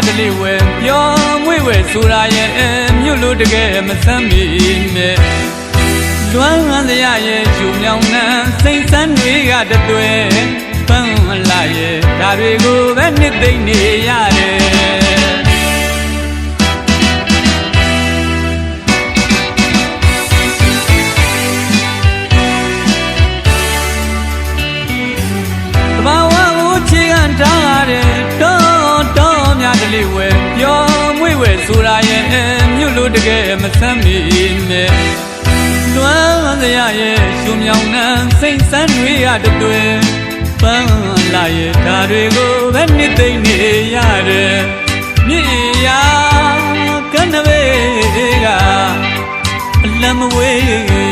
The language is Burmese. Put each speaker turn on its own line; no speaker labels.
များတလေးဝဲပြောမွေ့ဝဲဆိုတာရဲ့မြို့လို့တကယ်မဆမ်းမီနဲ့လွမ်းဟန်စရာရဲ့ရှူမြောင်နှံစိတ်ဆန်းတွေကတသွဲပန်းလာရဲ့ဒါတွေကိုပဲနှစ်သိမ့်နေရတယ်ထားတယ်တော့များတလေးဝဲပြောမွေ့ဝဲဆိုတာရဲ့မြို့လို့တကယ်မဆမ်းမီနဲ့လွမ်းစရာရဲ့ရှုံမြောင်နှံစိတ်ဆန်းတွေကတသွဲပန်းလာရဲ့ဒါတွေကိုပဲနှစ်သိမ့်နေရတယ်မြေယာကနဘေးကအလံမဝေး